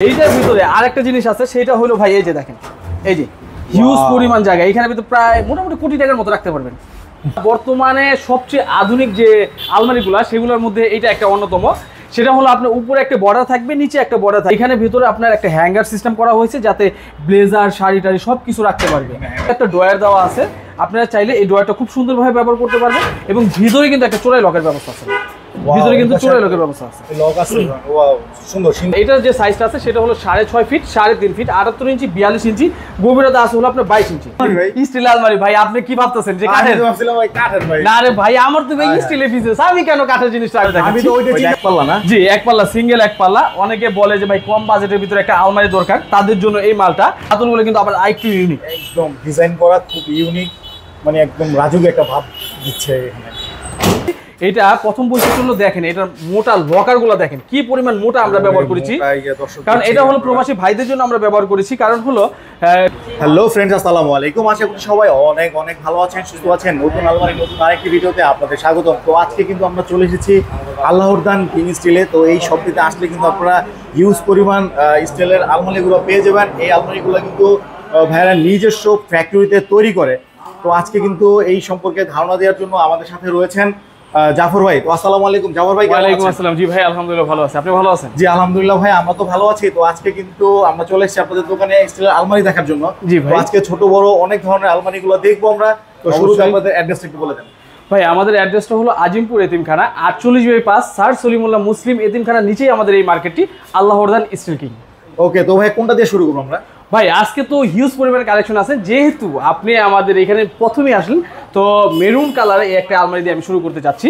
এইটার ভিতরে আরেকটা জিনিস আছে, সেটা হলো ভাই এই যে দেখেন, এই যে হিউজ পরিমাণ জায়গা, এখানে ভিতরে প্রায় মোটামুটি কোটি টাকার মতো রাখতে পারবেন। বর্তমানে সবচেয়ে আধুনিক যে আলমারিগুলা সেগুলোর মধ্যে এটা একটা অন্যতম। সেটা হলো আপনার উপরে একটা বর্ডার থাকবে, নিচে একটা বর্ডার থাকবে। এখানে ভিতরে আপনার একটা হ্যাঙ্গার সিস্টেম করা হয়েছে যাতে ব্লেজার, শাড়ি টাড়ি সব কিছু রাখতে পারবে। একটা ড্রয়ার দেওয়া আছে, আপনারা চাইলে এই ড্রয়ারটা খুব সুন্দরভাবে ব্যবহার করতে পারবেন। এবং ভিতরে কিন্তু একটা চোরাই লকের ব্যবস্থা আছে, ভিতরে কিন্তু চোরাই লকের ব্যবস্থা আছে, লক আছে। ওয়াও সুন্দর। এটার যে সাইজটা আছে সেটা হলো 6.5 ফিট, 3.5 ফিট, 78 ইঞ্চি, 42 ইঞ্চি, গভীরতা আছে হলো আপনার 22 ইঞ্চি। স্টিল আলমারি ভাই, আপনি কি ভাবতেছেন যে কাঠের? আমি ভাবছিলাম ভাই কাঠের ভাই। না রে ভাই, আমার তো ভাই স্টিলের বিজনেস, আমি কেন কাঠের জিনিসটা আগে দেখাচ্ছি? আমি তো ওইটা এক পাল্লা না জি, এক পাল্লা, সিঙ্গেল এক পাল্লা। অনেকে বলে যে ভাই কম বাজেটের ভিতরে একটা আলমারি দরকার, তাদের জন্য এই মালটা। হাতলগুলো কিন্তু আবার আরেকটু ইউনিক, একদম ডিজাইন করা খুব ইউনিক, মানে একদম রাজুক একটা ভাব দিচ্ছে এখানে। এটা প্রথম বৈশিষ্ট্য হলো দেখেন, এটা মোটা লকারগুলো দেখেন কি পরিমাণ মোটা আমরা ব্যবহার করেছি, কারণ এটা হলো প্রবাসী ভাইদের জন্য আমরা ব্যবহার করেছি। কারণ হলো হ্যালো ফ্রেন্ডস, আসসালামু আলাইকুম। আশা করি সবাই অনেক অনেক ভালো আছেন, সুস্থ আছেন। নতুন আলমারি নতুন আরেকটি ভিডিওতে আপনাদের স্বাগতম। তো আজকে কিন্তু আমরা চলে এসেছি আল্লাহর দান কিং স্টিলে। তো এই শপটিতে আসলে কিন্তু আপনারা হিউজ পরিমাণ স্টিলের আলমারিগুলো পেয়ে যাবেন। এই আলমারিগুলো কিন্তু ভাইরা নিজস্ব ফ্যাক্টরিতে তৈরি করে। তো আজকে কিন্তু এই সম্পর্কে ধারণা দেওয়ার জন্য আমাদের সাথে রয়েছেন জাফর ভাই। তো আসসালামু আলাইকুম জাফর ভাই। ওয়ালাইকুম আসসালাম। জি ভাই, আলহামদুলিল্লাহ ভালো আছি, আপনি ভালো আছেন? জি আলহামদুলিল্লাহ ভাই, আমরা তো ভালো আছি। তো আজকে কিন্তু আমরা চলে এসেছি আপনাদের দোকানে স্টিলের আলমারি দেখার জন্য। জি ভাই, আজকে ছোট বড় অনেক ধরনের আলমারিগুলো দেখবো আমরা। তো শুরুতে আপনাদের অ্যাড্রেসটা একটু বলে দেন ভাই। আমাদের অ্যাড্রেসটা হলো আজিমপুর এতিমখানা, 48/5, স্যার সলিমুল্লাহ মুসলিম এতিমখানার নিচেই আমাদের এই মার্কেটটি, আল্লাহর দান স্টিল কিং। ওকে, তো ভাই কোনটা দিয়ে শুরু করবো আমরা? ভাই আজকে তো হিউজ পরিমাণে কালেকশন আছে, যেহেতু আপনি আমাদের এখানে প্রথমেই আসলেন, তো মেরুন কালারে এই একটা আলমারি দিয়ে আমি শুরু করতে চাচ্ছি।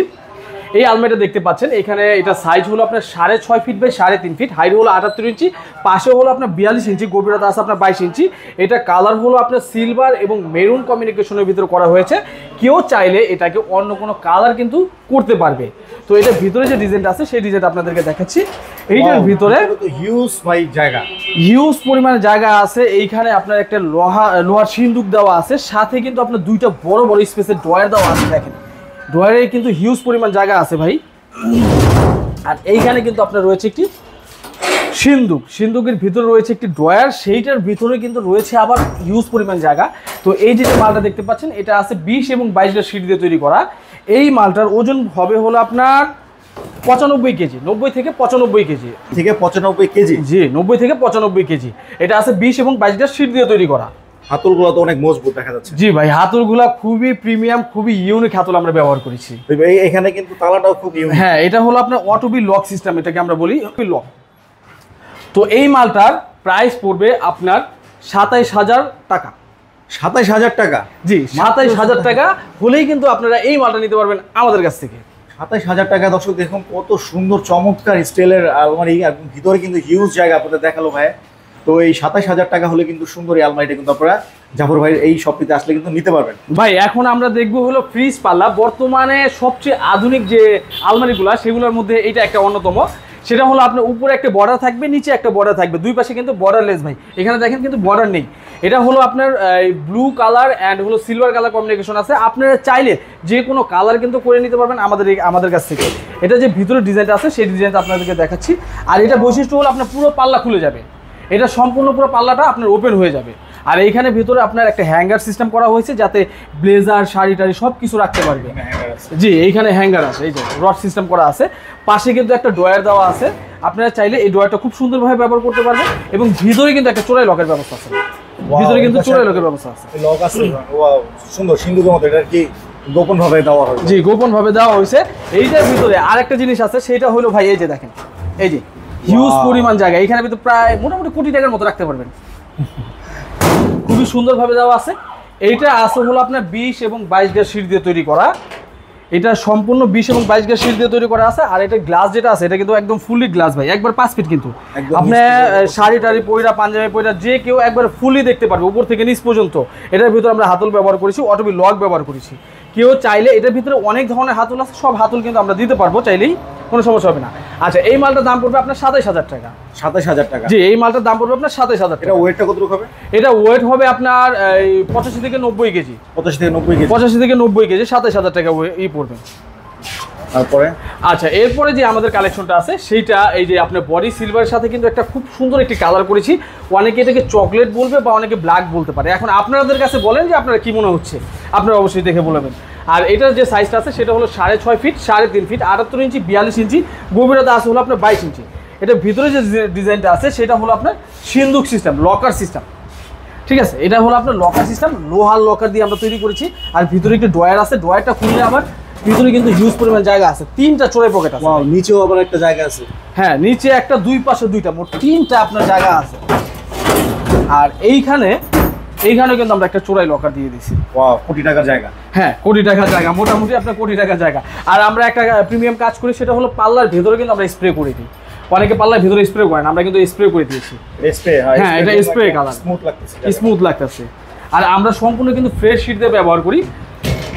এই আলমারিটা দেখতে পাচ্ছেন, এখানে এটা সাইজ হলো আপনার 6.5 ফিট বাই 3.5 ফিট, হাইট হলো 78 ইঞ্চি, পাশে হলো আপনার 42 ইঞ্চি, গভীরতা আছে আপনার 22 ইঞ্চি। এটা কালার হলো আপনার সিলভার এবং মেরুন কমিউনিকেশনের ভিতরে করা হয়েছে। কেউ চাইলে এটাকে অন্য কোনো কালার কিন্তু করতে পারবে। তো এটার ভিতরে যে ডিজাইনটা আছে সেই ডিজাইনটা আপনাদেরকে দেখাচ্ছি। এইটার ভিতরে হিউজ ভাই জায়গা, হিউজ পরিমাণে জায়গা আছে। এইখানে আপনার একটা লোহার সিন্দুক দেওয়া আছে, সাথে কিন্তু আপনার দুইটা বড় বড় স্পেসের ড্রয়ার দেওয়া আছে। দেখেন ড্রয়ারে কিন্তু হিউজ পরিমাণ জায়গা আছে ভাই। আর এইখানে কিন্তু আপনার রয়েছে একটি সিন্দুক, সিন্দুকের ভিতরে রয়েছে একটি ড্রয়ার, সেইটার ভিতরে কিন্তু রয়েছে আবার হিউজ পরিমাণ জায়গা। তো এই যে মালটা দেখতে পাচ্ছেন, এটা আছে 20 এবং 22 সিট দিয়ে তৈরি করা। এই মালটার ওজন হবে হলো আপনার 95 কেজি, 90 থেকে 95 কেজি থেকে 95 কেজি। জি, 90 থেকে 95 কেজি। এটা আছে 20 এবং 22 সিট দিয়ে তৈরি করা। হাতলগুলো তো অনেক মজবুত দেখা যাচ্ছে। জি ভাই, হাতলগুলা খুবই প্রিমিয়াম, খুবই ইউনিক হাতল আমরা ব্যবহার করেছি। এখানে কিন্তু তালাটাও খুব ইউনিক। হ্যাঁ, এটা হলো আপনার অটোবি লক সিস্টেম, এটাকে আমরা বলি লক। তো এই মালটার প্রাইস পড়বে আপনার 27,000 টাকা। 27,000 টাকা? জি, 27,000 টাকা হলেই কিন্তু আপনারা এই মালটা নিতে পারবেন আমাদের কাছ থেকে। 27,000 টাকা। দর্শক দেখুন কত সুন্দর চমৎকার স্টিলের আলমারি, এবং ভিতরে কিন্তু হিউজ জায়গা আপনাদের দেখালো ভাই। তো এই 27,000 টাকা হলে কিন্তু সুন্দর এই আলমারিটা কিন্তু আপনারা জাফর ভাই এই শপটিতে আসলে কিন্তু নিতে পারবেন। ভাই এখন আমরা দেখবো হলো ফ্রিজ পাল্লা। বর্তমানে সবচেয়ে আধুনিক যে আলমারিগুলা সেগুলোর মধ্যে এটা একটা অন্যতম। সেটা হলো আপনার উপরে একটা বর্ডার থাকবে, নিচে একটা বর্ডার থাকবে, দুই পাশে কিন্তু বর্ডারলেস ভাই। এখানে দেখেন কিন্তু বর্ডার নেই। এটা হলো আপনার ব্লু কালার অ্যান্ড হলো সিলভার কালার কম্বিনেশন আছে। আপনারা চাইলে যে কোনো কালার কিন্তু করে নিতে পারবেন আমাদের কাছ থেকে। এটা যে ভিতরে ডিজাইনটা আছে সেই ডিজাইনটা আপনাদেরকে দেখাচ্ছি। আর এটা বৈশিষ্ট্য হলো আপনার পুরো পাল্লা খুলে যাবে, এটা সম্পূর্ণ পুরো পাল্লাটা আপনার ওপেন হয়ে যাবে। আর এইখানে ভিতরে আপনার একটা হ্যাঙ্গার সিস্টেম করা হয়েছে যাতে ব্লেজার, শাড়ি টাড়ি সব কিছু রাখতে পারবে। জি, এইখানে হ্যাঙ্গার আছে, এই যে রড সিস্টেম করা আছে। পাশে কিন্তু একটা ড্রয়ার দেওয়া আছে, আপনারা চাইলে এই ড্রয়ারটা খুব সুন্দরভাবে ব্যবহার করতে পারবেন। এবং ভিতরে কিন্তু একটা চোরাই লকের ব্যবস্থা আছে, ভিতরে কিন্তু চোরাই লকের ব্যবস্থা আছে, লক আছে। ওয়াও সুন্দর, সিন্ধুকের মতো। এটা কি গোপন ভাবে দেওয়া হয়েছে? জি, গোপন ভাবে দেওয়া হয়েছে। এইটার ভিতরে আরেকটা জিনিস আছে, সেটা হলো ভাই এই যে দেখেন, এই যে হিউজ পরিমাণ জায়গা, এখানে ভিতরে প্রায় মোটামুটি কোটি টাকার মতো রাখতে পারবেন। খুবই সুন্দরভাবে দেওয়া আছে। এইটা আছে হলো আপনার 20 এবং 22 সিট দিয়ে তৈরি করা। এটা সম্পূর্ণ 20 এবং 22 সিট দিয়ে তৈরি করা আছে। আর এটা গ্লাস যেটা আছে এটা কিন্তু একদম ফুলি গ্লাস ভাই, একবার 5 ফিট। কিন্তু আপনি শাড়ি টাড়ি পয়রা, পাঞ্জাবি পয়রা যে কেউ একবার ফুলি দেখতে পারবে উপর থেকে নিচ পর্যন্ত। এটার ভিতরে আমরা হাতল ব্যবহার করেছি, অটোবি লক ব্যবহার করেছি। কেউ চাইলে এটার ভিতরে অনেক ধরনের হাতল আছে, সব হাতল কিন্তু আমরা দিতে পারবো চাইলেই, কোনো সমস্যা হবে না। আচ্ছা, এই মালটার দাম পড়বে আপনার 27,000 টাকা। 27,000 টাকা? জি, এই মালটার দাম পড়বে আপনার 27,000 টাকা। এটা ওয়েটটা কতটুকু হবে? এটা ওয়েট হবে আপনার 85 থেকে 90 কেজি। 85 থেকে 90 কেজি? 85 থেকে 90 কেজি, 27,000 টাকা পড়বে। তারপরে আচ্ছা, এরপরে যে আমাদের কালেকশনটা আছে সেইটা এই যে আপনার বডি সিলভারের সাথে কিন্তু একটা খুব সুন্দর একটি কালার করেছি। অনেকে এটাকে চকলেট বলবে বা অনেকে ব্ল্যাক বলতে পারে। এখন আপনাদের কাছে বলেন যে আপনারা কি মনে হচ্ছে, আপনারা অবশ্যই দেখে বলবেন। আর এটার যে সাইজটা আছে সেটা হলো 6.5 ফিট, 3.5 ফিট, 78 ইঞ্চি, 42 ইঞ্চি, গভীরতা আছে হলো আপনার 22 ইঞ্চি। এটার ভিতরে যে ডিজাইনটা আছে সেটা হলো আপনার সিন্দুক সিস্টেম, লকার সিস্টেম। ঠিক আছে, এটা হলো আপনার লকার সিস্টেম, লোহার লকার দিয়ে আমরা তৈরি করেছি। আর ভিতরে একটু ড্রয়ার আছে, ড্রয়ারটা খুললে আবার ভিতরে কিন্তু হিউজ পরিমাণ জায়গা আছে, 3টা চোরাই পকেট আছে। ওয়াও, নিচেও আবার একটা জায়গা আছে। হ্যাঁ, নিচে একটা, দুই পাশে দুইটা, মোট 3টা আপনার জায়গা আছে। আর এইখানে কিন্তু আমরা একটা চোরাই লকার দিয়ে দিছি। ওয়াও, কোটি টাকার জায়গা। হ্যাঁ, কোটি টাকার জায়গা, মোটামুটি আপনার কোটি টাকার জায়গা। আর আমরা একটা প্রিমিয়াম কাজ করি, সেটা হলো পাল্লার ভেতরে কিন্তু আমরা স্প্রে করে দিই। অনেকে পাল্লার ভিতরে স্প্রে করেন, আমরা কিন্তু স্প্রে করে দিয়েছি। স্প্রে, হ্যাঁ, এটা স্প্রে কালার, স্মুথ লাগতেছে, স্মুথ লাগতেছে। আর আমরা সম্পূর্ণ কিন্তু ফ্রেশ শিট দিয়ে ব্যবহার করি।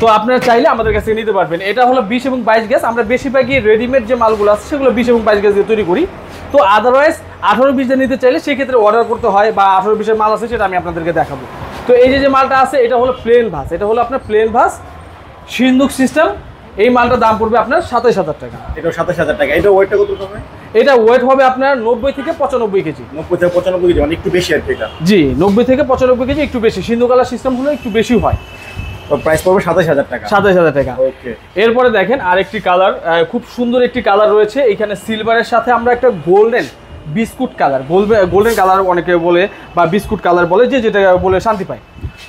তো আপনারা চাইলে আমাদের কাছে নিতে পারবেন। এটা হলো 20 এবং 22 গ্যাস। আমরা বেশিরভাগই রেডিমেড যে মালগুলো আছে সেগুলো 20 এবং 22 গ্যাস দিয়ে তৈরি করি। তো আদারওয়াইজ 18-20 দিয়ে নিতে চাইলে সেক্ষেত্রে অর্ডার করতে হয়, বা 18-20 মাল আছে সেটা আমি আপনাদেরকে দেখাবো। তো এই যে মালটা আছে এটা হলো প্লেন ভাস, এটা হলো আপনার প্লেন ভাস সিন্দুক সিস্টেম। এই মালটার দাম পড়বে আপনার 27,000 টাকা। এটা 27,000 টাকা। এটা ওয়েটটা কত হবে? এটা ওয়েট হবে আপনার 90 থেকে 95 কেজি। 90 থেকে 95 কেজি, মানে একটু বেশি আর কি। এটা জি, 90 থেকে 95 কেজি, একটু বেশি। সিন্ধুকালা সিস্টেম হলে একটু বেশি হয়। তো প্রাইস পড়বে 27,000 টাকা। 27,000 টাকা। ওকে। এরপরে দেখেন আরেকটি কালার, খুব সুন্দর একটি কালার রয়েছে। এখানে সিলভারের সাথে আমরা একটা golden biscuit colour, golden colour অনেকে বলে, বা বিস্কুট কালার বলে, যে যেটা বলে শান্তি পায়।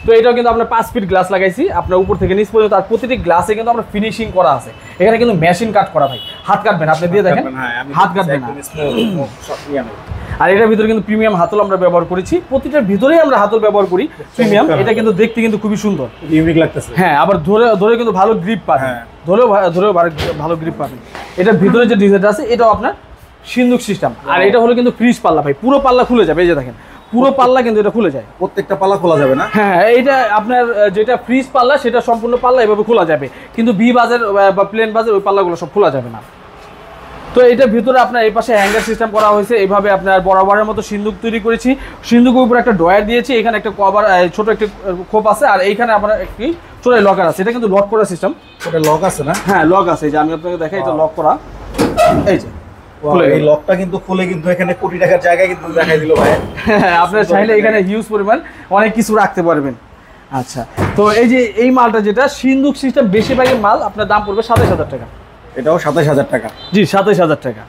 তো এটাও কিন্তু আমরা 5 ফিট গ্লাস লাগাইছি আপনার উপর থেকে নিচ পর্যন্ত। আর প্রতিটি গ্লাসে কিন্তু আমরা ফিনিশিং করা আছে। এখানে কিন্তু মেশিন কাট করা, ভাই হাত কাটবেন, আপনি দিয়ে দেখেন, হাত কাটবেন না। আর এটার ভিতরে কিন্তু প্রিমিয়াম হাতল আমরা ব্যবহার করেছি। প্রতিটার ভিতরেই আমরা হাতল ব্যবহার করি প্রিমিয়াম। এটা কিন্তু দেখতে কিন্তু খুবই সুন্দর, ইউনিক লাগতেছে। হ্যাঁ, আবার ধরে কিন্তু ভালো গ্রিপ পাবেন, ধরেও ভালো গ্রিপ পাবেন। এটার ভিতরে যে ডিজাইনটা আছে এটাও আপনার সিন্দুক সিস্টেম। আর এটা হলো কিন্তু ফ্রিজ পাল্লা, ভাই পুরো পাল্লা খুলে যাবে। এই যে দেখেন, পুরো পাল্লা কিন্তু এটা খুলে যায়, প্রত্যেকটা পাল্লা খোলা যাবে না? হ্যাঁ, এইটা আপনার যেটা ফ্রিজ পাল্লা সেটা সম্পূর্ণ পাল্লা এভাবে খোলা যাবে, কিন্তু বি বাজের বা প্লেন বাজের ওই পাল্লাগুলো সব খোলা যাবে না। তো এটার ভিতরে আপনার এই পাশে হ্যাঙ্গার সিস্টেম করা হয়েছে। এইভাবে আপনার বরাবরের মতো সিন্দুক তৈরি করেছি। সিন্দুকের উপর একটা ড্রয়ার দিয়েছি, এখানে একটা কভার, ছোট একটি খোপ আছে। আর এইখানে আপনার একটি চোরাই লকার আছে। এটা কিন্তু লক করা সিস্টেম। ওটা লক আছে না? হ্যাঁ, লক আছে। এই যে আমি আপনাকে দেখাই, এটা লক করা। এই যে এই লকটা কিন্তু খুলে কিন্তু এখানে কোটি টাকার জায়গা কিন্তু দেখাই দিল ভাই। হ্যাঁ, আপনার চাইলে এখানে হিউজ পরিমাণ অনেক কিছু রাখতে পারবেন। আচ্ছা, তো এই যে এই মালটা যেটা সিন্দুক সিস্টেম, বেশিরভাগই মাল আপনার দাম পড়বে 27,000 টাকা। এটাও 27,000 টাকা? জি, 27,000 টাকা।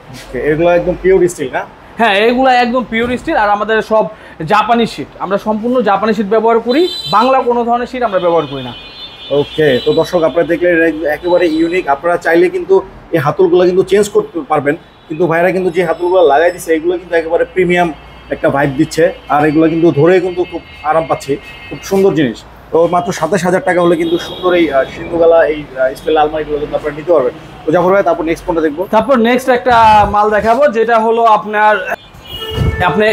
এগুলো একদম পিওর স্টিল না? হ্যাঁ, এগুলো একদম পিওর স্টিল। আর আমাদের সব জাপানি শীট, আমরা সম্পূর্ণ জাপানি শীট ব্যবহার করি, বাংলা কোনো ধরনের শীট আমরা ব্যবহার করি না। ওকে। তো দর্শক, আপনারা দেখলে একেবারে ইউনিক। আপনারা চাইলে কিন্তু এই হাতলগুলো কিন্তু চেঞ্জ করতে পারবেন, কিন্তু ভাইরা কিন্তু যে হাতলগুলো লাগাই দিচ্ছে এগুলো কিন্তু একেবারে প্রিমিয়াম একটা ভাইব দিচ্ছে। আর এগুলো কিন্তু ধরে কিন্তু খুব আরাম পাচ্ছি, খুব সুন্দর জিনিস। তো মাত্র 27,000 টাকা হলে কিন্তু সুন্দর এই সিন্ধুকালা এই স্টিল আলমারিগুলো কিন্তু আপনারা নিতে পারবেন। তো জাফর ভাই, তারপর নেক্সট কোনটা দেখবো? তারপর নেক্সট একটা মাল দেখাবো, যেটা হলো আপনার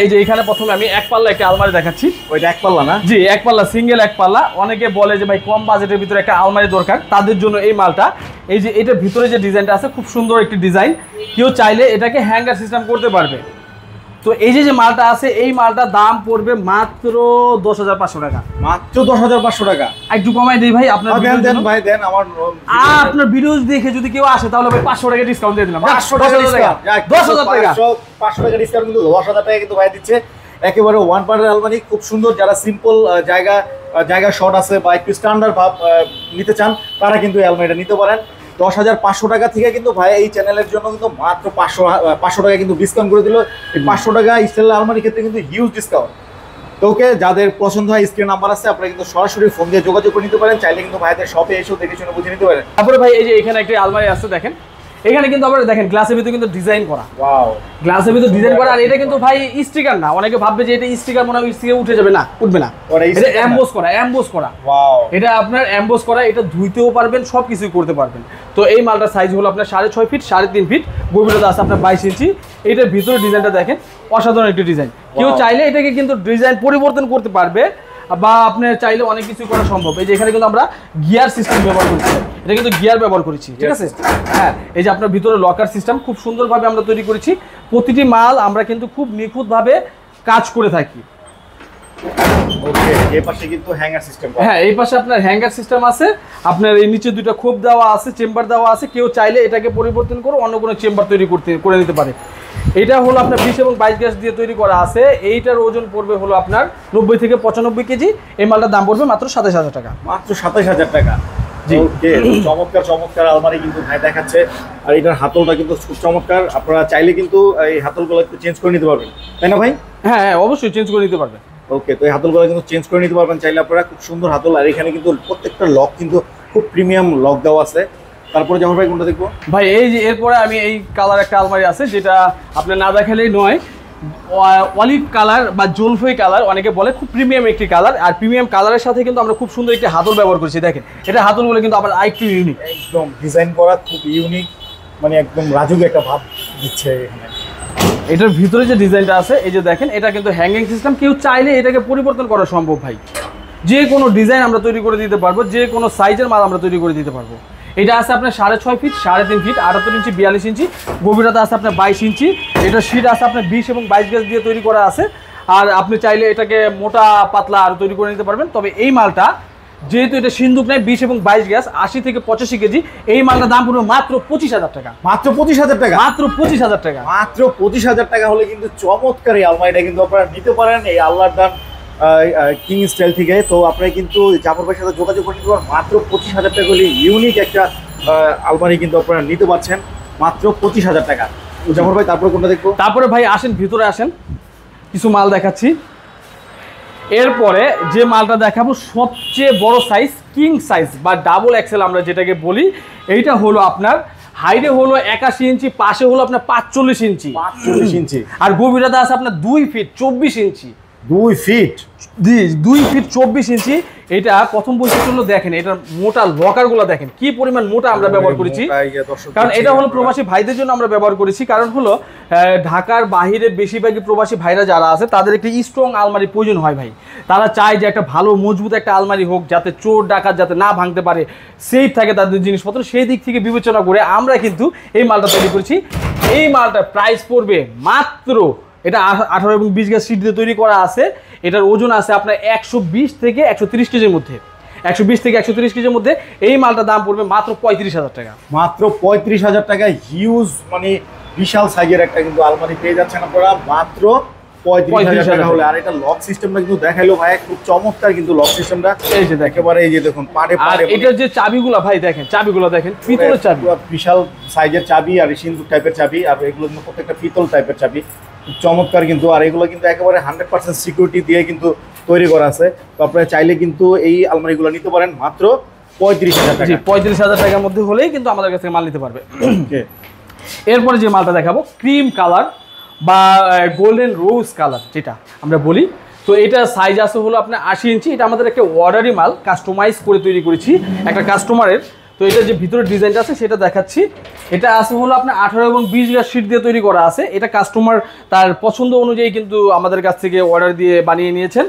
এই যে এখানে প্রথমে আমি এক পাল্লা একটা আলমারি দেখাচ্ছি। ওইটা এক পাল্লা না? জি, এক পাল্লা, সিঙ্গেল এক পাল্লা। অনেকে বলে যে ভাই কম বাজেটের ভিতরে একটা আলমারি দরকার, তাদের জন্য এই মালটা। এই যে এটার ভিতরে যে ডিজাইনটা আছে খুব সুন্দর একটি ডিজাইন, কেউ চাইলে এটাকে হ্যাঙ্গার সিস্টেম করতে পারবে। তো এই যে মালটা আছে, এই মালটার দাম পড়বে মাত্র 10,500 টাকা। মাত্র 10,500 টাকা? একটু কমাই দিই ভাই আপনার। দেন ভাই, দেন। আমার আপনার ভিডিও দেখে যদি কেউ আসে তাহলে ভাই 500 টাকা ডিসকাউন্ট দিয়ে দিলাম। 500 টাকা ডিসকাউন্ট? 10,000 টাকা, 500 টাকা ডিসকাউন্ট কিন্তু 10,000 টাকা কিন্তু ভাই দিচ্ছে। একেবারে ওয়ান পার্টের আলমারি, খুব সুন্দর। যারা সিম্পল জায়গা শর্ট আছে বা একটু স্ট্যান্ডার্ড ভাব নিতে চান, তারা কিন্তু এই আলমারিটা নিতে পারেন। 10,500 টাকা থেকে কিন্তু ভাই এই চ্যানেলের জন্য কিন্তু মাত্র 500 টাকা কিন্তু ডিসকাউন্ট করে দিল। এই 500 টাকা স্টিলের আলমারির ক্ষেত্রে কিন্তু হিউজ ডিসকাউন্ট। তো ওকে, যাদের পছন্দ হয় স্ক্রিন নাম্বার আছে, আপনারা কিন্তু সরাসরি ফোন দিয়ে যোগাযোগ করে নিতে পারেন। চাইলে কিন্তু ভাইদের শপে এসেও দেখে শুনে বুঝে নিতে পারেন। তারপরে ভাই এই যে এখানে একটা আলমারি আছে, দেখেন এখানে কিন্তু আবার দেখেন গ্লাসের ভিতরে কিন্তু ডিজাইন করা। ওয়াও, গ্লাসের ভিতরে ডিজাইন করা। আর এটা কিন্তু ভাই স্টিকার না। অনেকে ভাববে যে এটা স্টিকার, মনে হয় স্টিকার উঠে যাবে, না, উঠবে না। এটা এমবোস করা। ওয়াও, এটা আপনার এমবোস করা। এটা ধুইতেও পারবেন, সব কিছুই করতে পারবেন। তো এই মালটার সাইজ হলো আপনার 6.5 ফিট, 3.5 ফিট, গভীরতা আছে আপনার 22 ইঞ্চি। এটার ভিতরে ডিজাইনটা দেখেন, অসাধারণ একটি ডিজাইন। কেউ চাইলে এটাকে কিন্তু ডিজাইন পরিবর্তন করতে পারবে, বা আপনার চাইলে অনেক কিছু করা সম্ভব। এই যে এখানে কিন্তু আমরা গিয়ার সিস্টেম ব্যবহার করছি, এটা কিন্তু গিয়ার ব্যবহার করেছি, ঠিক আছে? হ্যাঁ, এই যে আপনার ভিতরে লকার সিস্টেম খুব সুন্দরভাবে আমরা তৈরি করেছি। প্রতিটি মাল আমরা কিন্তু খুব নিখুঁতভাবে কাজ করে থাকি। ওকে, এই পাশে কিন্তু হ্যাঙ্গার সিস্টেম। হ্যাঁ, এই পাশে আপনার হ্যাঙ্গার সিস্টেম আছে, আপনার এই নিচে দুটো খোপ দেওয়া আছে, চেম্বার দেওয়া আছে, কেউ চাইলে এটাকে পরিবর্তন করে অন্য কোনো চেম্বার তৈরি করে নিতে পারে। এটা হলো আপনার 20 এবং 22 গ্যাস দিয়ে তৈরি করা আছে। এইটার ওজন পড়বে হলো আপনার 90 থেকে 95 কেজি। এই মালটার দাম পড়বে মাত্র 27,000 টাকা। মাত্র 27,000 টাকা। জি। ওকে, চমৎকার চমৎকার আলমারি কিন্তু ভাই দেখাচ্ছে। আর এটার হাতলটা কিন্তু খুব চমৎকার। আপনারা চাইলে কিন্তু এই হাতলগুলো একটু চেঞ্জ করে নিতে পারবেন, তাই না ভাই? হ্যাঁ হ্যাঁ, অবশ্যই চেঞ্জ করে নিতে পারবেন। ওকে, তো এই হাতলগুলো কিন্তু চেঞ্জ করে নিতে পারবেন চাইলে আপনারা। খুব সুন্দর হাতল। আর এখানে কিন্তু প্রত্যেকটা লক কিন্তু খুব প্রিমিয়াম লক দেওয়া আছে। তারপরে যেমন ভাই কোনটা দেখবো? ভাই এই যে এরপরে আমি এই কালার একটা আলমারি আছে, যেটা আপনি না দেখালেই নয়। অলিভ কালার বা জলফই কালার অনেকে বলে, খুব প্রিমিয়াম একটি কালার। আর প্রিমিয়াম কালারের সাথে কিন্তু আমরা খুব সুন্দর একটি হাতল ব্যবহার করছি। দেখেন, এটা হাতলগুলো কিন্তু আবার আরেকটু ইউনিক, একদম ডিজাইন করা খুব ইউনিক, মানে একদম রাজুক একটা ভাব দিচ্ছে এখানে। এটার ভিতরে যে ডিজাইনটা আছে, এই যে দেখেন, এটা কিন্তু হ্যাঙ্গিং সিস্টেম। কেউ চাইলে এটাকে পরিবর্তন করা সম্ভব ভাই। যে কোনো ডিজাইন আমরা তৈরি করে দিতে পারবো, যে কোনো সাইজের মাল আমরা তৈরি করে দিতে পারবো। এটা আছে আপনার 6.5 ফিট, 3.5 ফিট, 78 ইঞ্চি, 42 ইঞ্চি গভীরতা আছে আপনার 22 ইঞ্চি। এটা শীট আছে আপনার 20 এবং 22 গ্যাস দিয়ে তৈরি করা আছে। আর আপনি চাইলে এটাকে মোটা পাতলা আরও তৈরি করে নিতে পারবেন। তবে এই মালটা যেহেতু এটা সিন্দুক নেয়, 20 এবং 22 গ্যাস, 80 থেকে 85 কেজি, এই মালটার দাম পড়বে মাত্র 25,000 টাকা। মাত্র 25,000 টাকা? মাত্র 25,000 টাকা। মাত্র 25,000 টাকা হলে কিন্তু চমৎকার এই আলমারিটা কিন্তু আপনারা নিতে পারেন এই আল্লাহর দান কিং স্টাইল থেকে। তো আপনারা কিন্তু জাফর ভাইয়ের সাথে যোগাযোগ করে নিতে পারেন। মাত্র 25,000 টাকা হলে ইউনিক একটা আলমারি কিন্তু আপনারা নিতে পারছেন মাত্র 25,000 টাকা। জাফর ভাই, তারপরে কোনটা দেখবো? তারপরে ভাই আসেন, ভিতরে আসেন, কিছু মাল দেখাচ্ছি। এরপরে যে মালটা দেখাবো সবচেয়ে বড় সাইজ, কিং সাইজ বা ডাবল এক্সেল আমরা যেটাকে বলি। এইটা হলো আপনার হাইটে হলো 81 ইঞ্চি, পাশে হলো আপনার 45 ইঞ্চি, 45 ইঞ্চি। আর গভীরতা আছে আপনার 2 ফিট 24 ইঞ্চি। 2 ফিট? জি, 2 ফিট 24 ইঞ্চি। এটা প্রথম বৈশিষ্ট্য হলো দেখেন, এটার মোটা লকারগুলো দেখেন কি পরিমাণ মোটা আমরা ব্যবহার করেছি। কারণ এটা হলো প্রবাসী ভাইদের জন্য আমরা ব্যবহার করেছি। কারণ হলো ঢাকার বাইরে বেশিরভাগই প্রবাসী ভাইরা যারা আছে, তাদের একটি স্ট্রং আলমারি প্রয়োজন হয় ভাই। তারা চায় যে একটা ভালো মজবুত একটা আলমারি হোক, যাতে চোর ডাকাত যাতে না ভাঙতে পারে, সেফ থাকে তাদের জিনিসপত্র। সেই দিক থেকে বিবেচনা করে আমরা কিন্তু এই মালটা তৈরি করেছি। এই মালটার প্রাইস পড়বে মাত্র, এটা 18 এবং 20 গ্যাস শীট দিয়ে তৈরি করা আছে। এটার ওজন আছে আপনার 120 থেকে 130 কেজির মধ্যে, 120 থেকে 130 কেজির মধ্যে। এই মালটার দাম পড়বে মাত্র 35,000 টাকা। মাত্র 35,000 টাকায় হিউজ, মানে বিশাল সাইজের একটা কিন্তু আলমারি পেয়ে যাচ্ছেন আপনারা মাত্র 35,000 টাকা হলে। আর এটা লক সিস্টেমটা কিন্তু দেখাইলো ভাই, খুব চমৎকার কিন্তু লক সিস্টেমটা। এই যে একেবারে এই যে দেখুন পাড়ে পাড়ে। এটার যে চাবিগুলো ভাই দেখেন, চাবিগুলো দেখেন, পিতলের চাবি, বিশাল সাইজের চাবি আর সিন্দুক টাইপের চাবি। আর এগুলো কিন্তু প্রত্যেকটা পিতল টাইপের চাবি, চমৎকার কিন্তু। আর এগুলো কিন্তু একেবারে 100% সিকিউরিটি দিয়ে কিন্তু তৈরি করা আছে। তো আপনারা চাইলে কিন্তু এই আলমারিগুলো নিতে পারেন মাত্র 35,000 টাকা। 35,000 টাকার মধ্যে হলেই কিন্তু আমাদের কাছ থেকে মাল নিতে পারবে। এরপরে যে মালটা দেখাবো, ক্রিম কালার বা গোল্ডেন রোজ কালার যেটা আমরা বলি। তো এটা সাইজ আছে হলো আপনার 80 ইঞ্চি। এটা আমাদের একটা অর্ডারি মাল, কাস্টমাইজ করে তৈরি করেছি একটা কাস্টমারের। তো এটা যে ভিতরের ডিজাইনটা আছে সেটা দেখাচ্ছি। এটা আছে হলো আপনার 18 এবং 20 গ্যাস শীট দিয়ে তৈরি করা আছে। এটা কাস্টমার তার পছন্দ অনুযায়ী কিন্তু আমাদের কাছ থেকে অর্ডার দিয়ে বানিয়ে নিয়েছেন।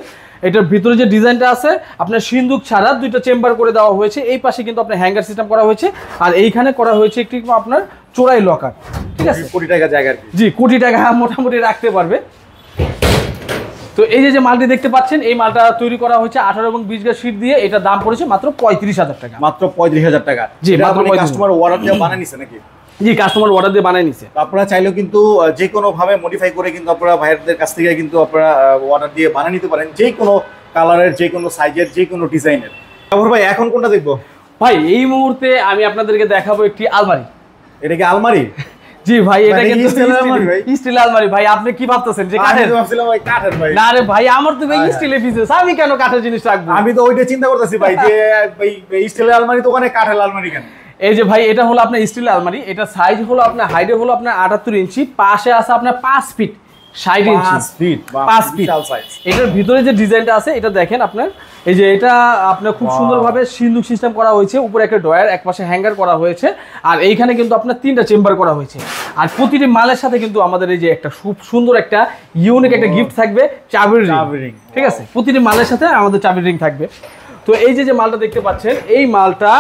এটার ভিতরে যে ডিজাইনটা আছে আপনার সিন্দুক ছাড়া 2টা চেম্বার করে দেওয়া হয়েছে। এই পাশে কিন্তু আপনার হ্যাঙ্গার সিস্টেম করা হয়েছে, আর এইখানে করা হয়েছে একটি আপনার চোরাই লকার। ঠিক আছে, কোটি টাকা জায়গা। জি, কোটি টাকা মোটামুটি রাখতে পারবে। তো এই যে মালটি দেখতে পাচ্ছেন, এই মালটা তৈরি করা হয়েছে 18 এবং 20 গ্যাস শীট দিয়ে। এটা দাম পড়েছে মাত্র 35,000 টাকা। মাত্র 35,000 টাকা। জি, মাত্র কাস্টমার অর্ডার দিয়ে বানিয়ে নিছে নাকি? জি, কাস্টমার অর্ডার দিয়ে বানিয়ে নিছে। আপনারা চাইলেও কিন্তু যে কোনো ভাবে মডিফাই করে কিন্তু আপনারা ভাইয়ারদের কাছ থেকে কিন্তু আপনারা অর্ডার দিয়ে বানিয়ে নিতে পারেন, যে কোনো কালারের, যে কোনো সাইজের, যে কোনো ডিজাইনের। তারপর ভাই এখন কোনটা দেখবো? ভাই এই মুহূর্তে আমি আপনাদেরকে দেখাবো একটি আলমারি। এটা কি আলমারি? জি ভাই, এটা কিন্তু স্টিল আলমারি ভাই। স্টিল আলমারি ভাই। আপনি কি ভাবতেছেন যে কাঠের? আমি ভাবছিলাম ভাই কাঠের ভাই। না রে ভাই, আমার তো ভাই স্টিলের বিজনেস, আমি কেন কাঠের জিনিস রাখবো? আমি তো ওইটা চিন্তা করতেছি ভাই যে ভাই স্টিলের আলমারি দোকানে কাঠের আলমারি কেন? এই যে ভাই, এটা হলো আপনার স্টিলের আলমারি। এটা সাইজ হলো আপনার হাইটে হলো আপনার 78 ইঞ্চি, পাশে আছে আপনার 5 ফিট 60 ইঞ্চি। 5 ফিট। এটার ভিতরে যে ডিজাইনটা আছে এটা দেখেন আপনার, এই যে এটা আপনার খুব সুন্দরভাবে সিন্দুক সিস্টেম করা হয়েছে। উপরে একটা ড্রয়ার, এক পাশে হ্যাঙ্গার করা হয়েছে। আর এইখানে কিন্তু আপনার 3টা চেম্বার করা হয়েছে। আর প্রতিটি মালের সাথে কিন্তু আমাদের এই যে একটা খুব সুন্দর একটা ইউনিক একটা গিফট থাকবে, চাবির রিং। ঠিক আছে, প্রতিটি মালের সাথে আমাদের চাবির রিং থাকবে। তো এই যে মালটা দেখতে পাচ্ছেন, এই মালটা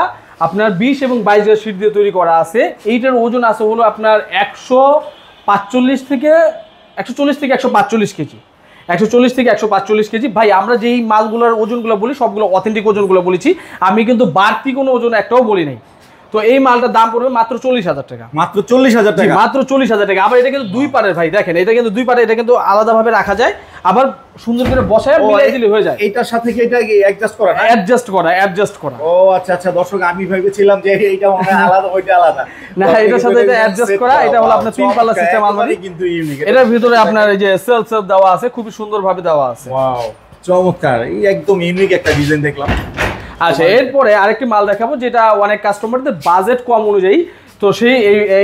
আপনার 20 এবং 22 গ্যাস শীট দিয়ে তৈরি করা আছে। এইটার ওজন আছে হলো আপনার 140 থেকে 145 কেজি। 140 থেকে 145 কেজি। ভাই আমরা যেই মালগুলোর ওজনগুলো বলি সবগুলো অথেন্টিক ওজনগুলো বলেছি, আমি কিন্তু বাড়তি কোনো ওজন একটাও বলি নাই। তো এই মালটার দাম পড়বে মাত্র 40,000 টাকা। মাত্র 40,000 টাকা? মাত্র 40,000 টাকা। আবার এটা কিন্তু দুই পারের ভাই, দেখেন এটা কিন্তু দুই পারে, এটা কিন্তু আলাদাভাবে রাখা যায়, আবার সুন্দর করে বসায় মিলাই দিলে হয়ে যায়। এটার সাথে কি এটা অ্যাডজাস্ট করা? অ্যাডজাস্ট করা। ও আচ্ছা আচ্ছা, দর্শক আমি ভেবেছিলাম যে এইটা মনে আলাদা ওইটা আলাদা। না, এটার সাথে এটা অ্যাডজাস্ট করা। এটা হলো আপনার 3 পাল্লা সিস্টেম আলমারি, কিন্তু ইউনিক। এটার ভিতরে আপনার এই যে সেলফ দেওয়া আছে, খুবই সুন্দরভাবে দেওয়া আছে। ওয়াও, চমৎকার, এই একদম ইউনিক একটা ডিজাইন দেখলাম। আচ্ছা, এরপরে আরেকটি মাল দেখাবো যেটা অনেক কাস্টমারদের বাজেট কম অনুযায়ী, তো সেই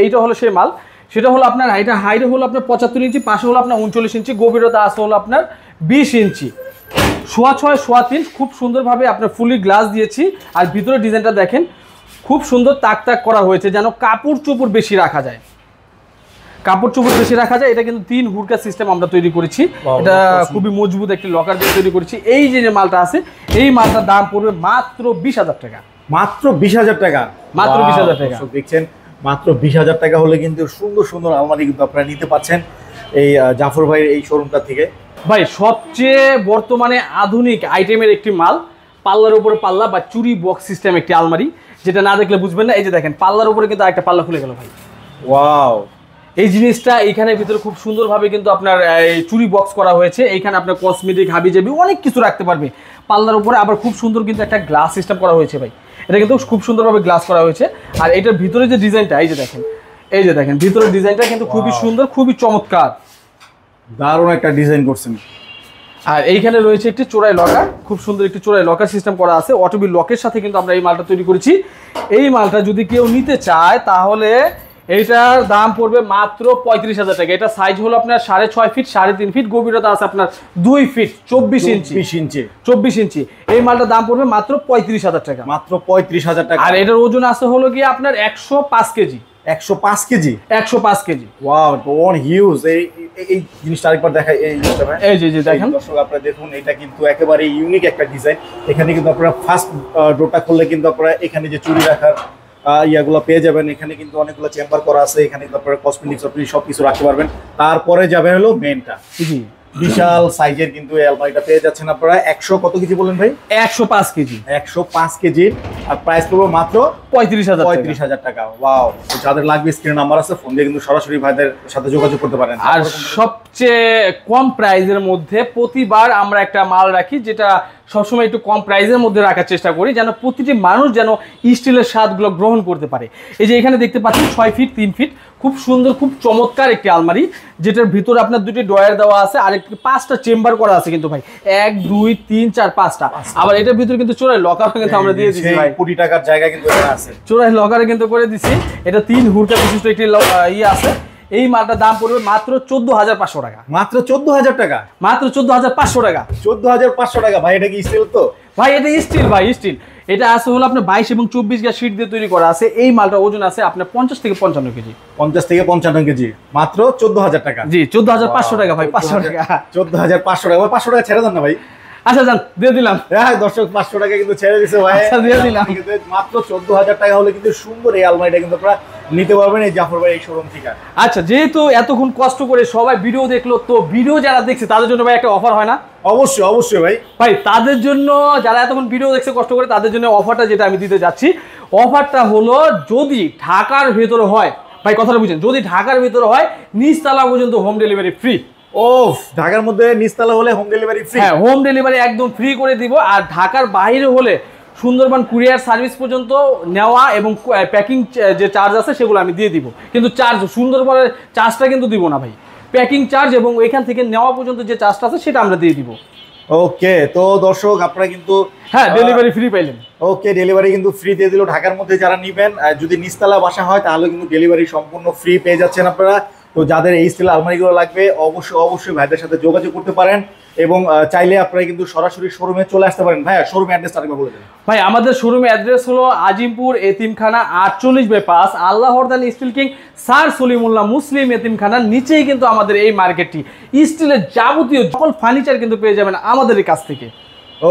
এইটা হলো সেই মাল। সেটা হলো আপনার এটা হাইট হলো আপনার 75 ইঞ্চি, পাশে হলো আপনার 39 ইঞ্চি, গভীরতা আছে হলো আপনার 20 ইঞ্চি, 6.6 6.3, খুব সুন্দরভাবে আপনার ফুলি গ্লাস দিয়েছি। আর ভিতরে ডিজাইনটা দেখেন, খুব সুন্দর তাক তাক করা হয়েছে, যেন কাপড় চোপড় বেশি রাখা যায়, এটা কিন্তু 3 হুড়কা সিস্টেম আমরা তৈরি করেছি। এটা খুবই মজবুত একটি লকার দিয়ে তৈরি করেছি। এই যে মালটা আছে, এই মালটার দাম পড়বে মাত্র 20,000 টাকা। মাত্র 20,000 টাকা? মাত্র 20,000 টাকা। দেখছেন, মাত্র 20,000 টাকা হলে কিন্তু সুন্দর সুন্দর আলমারি কিন্তু আপনারা নিতে পাচ্ছেন এই জাফর ভাইয়ের এই শোরুমটা থেকে। ভাই সবচেয়ে বর্তমানে আধুনিক আইটেমের একটি মাল, পাল্লার উপরে পাল্লা বা চুরি বক্স সিস্টেম একটি আলমারি, যেটা না দেখলে বুঝবেন না। এই যে দেখেন, পাল্লার উপরে কিন্তু আরেকটা পাল্লা খুলে গেল ভাই। ওয়াও, এই জিনিসটা এইখানে ভিতরে খুব সুন্দরভাবে কিন্তু আপনার চুরি বক্স করা হয়েছে। এইখানে আপনার কসমেটিক, হাবিজাবি অনেক কিছু রাখতে পারবে পাল্লার উপরে। আবার খুব সুন্দর কিন্তু একটা গ্লাস সিস্টেম করা হয়েছে ভাই, এটা কিন্তু খুব সুন্দরভাবে গ্লাস করা হয়েছে। আর এটার ভিতরে যে ডিজাইনটা, এই যে দেখেন ভিতরের ডিজাইনটা কিন্তু খুবই সুন্দর, খুবই চমৎকার, দারুণ একটা ডিজাইন করছেন। আর এইখানে রয়েছে একটি চোরাই লকার, খুব সুন্দর একটি চোরাই লকার সিস্টেম করা আছে। অটোবি লকের সাথে কিন্তু আমরা এই মালটা তৈরি করেছি। এই মালটা যদি কেউ নিতে চায় তাহলে এইটার দাম পড়বে মাত্র 35,000 টাকা। এটা সাইজ হলো আপনার 6.5 ফিট, 3.5 ফিট, গভীরতা আছে আপনার 2 ফিট 24 ইঞ্চি। এই মালটার দাম পড়বে মাত্র 35,000 টাকা। মাত্র 35,000 টাকা। আর এটার ওজন আছে হলো গিয়ে আপনার 105 KG. 105 KG? 105 KG. Wow, one huge. এই জিনিসটা আরেকবার দেখাই। এই যে দেখেন দর্শক, আপনারা দেখুন, এটা কিন্তু একেবারে ইউনিক একটা ডিজাইন। এখানে কিন্তু আপনারা ফার্স্ট ডোরটা খুললে কিন্তু আপনারা এখানে যে চুরি রাখার ইয়াগুলো পেয়ে যাবেন। এখানে কিন্তু অনেকগুলো চেম্বার করা আছে, এখানে কিন্তু আপনারা কসমেটিক্স সব কিছু রাখতে পারবেন। তারপরে যাবে হলো মেনটা। বিশাল সাইজের কিন্তু এই আলমারিটা পেয়ে যাচ্ছেন আপনারা। 100 কত কেজি বলেন ভাই? 105 কেজি। 105 কেজি। আর প্রাইস পড়বে মাত্র 35,000 টাকা। ওয়াও, যাদের লাগবে স্ক্রিনে নাম্বার আছে, ফোন দিয়ে কিন্তু সরাসরি ভাইদের সাথে যোগাযোগ করতে পারেন। আর সবচেয়ে কম প্রাইসের মধ্যে প্রতিবার আমরা একটা মাল রাখি, যেটা সবসময় একটু কম প্রাইসের মধ্যে রাখার চেষ্টা করি, যেন প্রতিটি মানুষ যেন স্টিলের স্বাদগুলো গ্রহণ করতে পারে। এই যে এখানে দেখতে পাচ্ছেন 6 ফিট 3 ফিট, খুব সুন্দর, খুব চমৎকার একটি আলমারি, যেটার ভিতরে আপনার 2টি ড্রয়ার দেওয়া আছে, আর 5টা চেম্বার করা আছে কিন্তু ভাই, 1 2 3 4 5টা। আবার এটার ভিতরে কিন্তু চোরাই লকার কিন্তু আমরা দিয়ে দিচ্ছি ভাই, কোটি টাকার জায়গা কিন্তু এখানে আছে, চোরাই লকারে কিন্তু করে দিচ্ছি। এটা 3 হুড়কা বিশিষ্ট একটি আছে। এই মালটার দাম পড়বে মাত্র 14,500 টাকা। মাত্র 14,000 টাকা? মাত্র 14,500 টাকা। 14,500 টাকা ভাই। এটা কি স্টিল? তো ভাই এটা স্টিল ভাই, স্টিল। এটা আছে হলো আপনার 22 এবং 24 গা শীট দিয়ে তৈরি করা আছে। এই মালটার ওজন আছে আপনার 50 থেকে 55 কেজি। 50 থেকে 55 কেজি। মাত্র 14,000 টাকা? জি, 14,500 টাকা ভাই। 500 টাকা। 14,500 টাকা। 500 টাকা ছেড়ে দেন না ভাই। আচ্ছা যান, দিয়ে দিলাম। হ্যাঁ দর্শক, 500 টাকা কিন্তু ছেড়ে দিছে ভাই। আচ্ছা, দিয়ে দিলাম। মাত্র 14,000 টাকা হলে কিন্তু সুন্দর এই আলমারিটা কিন্তু আপনারা নিতে পারবেন এই জাফর ভাই এই শোরুম থেকে। আচ্ছা, যেহেতু এতক্ষণ কষ্ট করে সবাই ভিডিও দেখলো, তো ভিডিও যারা দেখছে তাদের জন্য ভাই একটা অফার হয় না? অবশ্যই অবশ্যই ভাই। ভাই তাদের জন্য, যারা এতক্ষণ ভিডিও দেখছে কষ্ট করে, তাদের জন্য অফারটা যেটা আমি দিতে যাচ্ছি, অফারটা হলো যদি ঢাকার ভেতরে হয়, ভাই কথাটা বুঝেন, যদি ঢাকার ভেতরে হয় নিচতলা পর্যন্ত হোম ডেলিভারি ফ্রি। ওফ, ঢাকার মধ্যে নিচতলা হলে হোম ডেলিভারি ফ্রি? হ্যাঁ, হোম ডেলিভারি একদম ফ্রি করে দিব। আর ঢাকার বাইরে হলে সুন্দরবন কুরিয়ার সার্ভিস পর্যন্ত নেওয়া এবং প্যাকিং যে চার্জ আছে সেগুলো আমি দিয়ে দিব। কিন্তু চার্জ, সুন্দরবনের চার্জটা কিন্তু দিব না ভাই, প্যাকিং চার্জ এবং এখান থেকে নেওয়া পর্যন্ত যে চার্জটা আছে সেটা আমরা দিয়ে দিব। ওকে, তো দর্শক আপনারা কিন্তু হ্যাঁ ডেলিভারি ফ্রি পাইলেন। ওকে, ডেলিভারি কিন্তু ফ্রি দিয়ে দিল। ঢাকার মধ্যে যারা নেবেন, যদি নিচতলা বাসা হয় তাহলে কিন্তু ডেলিভারি সম্পূর্ণ ফ্রি পেয়ে যাচ্ছেন আপনারা। তো যাদের এই স্টিল আলমারিগুলো লাগবে অবশ্যই অবশ্যই ভাইদের সাথে যোগাযোগ করতে পারেন, এবং চাইলে আপনারা কিন্তু সরাসরি শোরুমে চলে আসতে পারেন। ভাই শোরুমের অ্যাড্রেসটা আরেকবার বলে দেন। ভাই আমাদের শোরুমের অ্যাড্রেস হলো আজিমপুর এতিমখানা 48/5, আল্লাহরদান steel king sir Salimullah Muslim এতিমখানার নিচেই কিন্তু আমাদের এই মার্কেটটি। স্টিলের যাবতীয় সকল ফার্নিচার কিন্তু পেয়ে যাবেন আমাদের কাছ থেকে।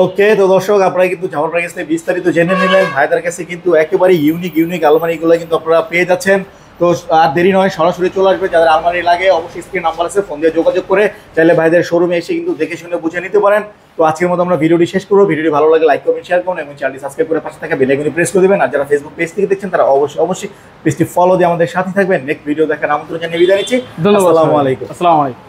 ওকে, তো দর্শক আপনারা কিন্তু জাফর ভাইয়ের কাছ থেকে বিস্তারিত জেনে নিলেন। ভাইদের কাছে কিন্তু একেবারে ইউনিক ইউনিক আলমারিগুলো কিন্তু আপনারা পেয়ে যাচ্ছেন। তো আর দেরি নয়, সরাসরি চলে আসবে। যাদের আলমারি লাগে অবশ্যই স্ক্রিন নাম্বার আছে, ফোন দিয়ে যোগাযোগ করে চাইলে ভাইদের শোরুমে এসে কিন্তু দেখে শুনে বুঝে নিতে পারেন। তো আজকের মতো আমরা ভিডিওটি শেষ করবো। ভিডিওটি ভালো লাগে লাইক করবেন, শেয়ার করুন এবং চ্যানেলটি সাবস্ক্রাইব করে পাশে থাকা বেল আইকনটি প্রেস করে দেবেন। আর যারা ফেসবুক পেজ থেকে দেখছেন তারা অবশ্যই পেজটি ফলো দিয়ে আমাদের সাথে থাকবেন। নেক্সট ভিডিও দেখার আমন্ত্রণ জানিয়ে বিদায় নিচ্ছি। ধন্যবাদ। আসসালামু আলাইকুম। আসসালামু আলাইকুম।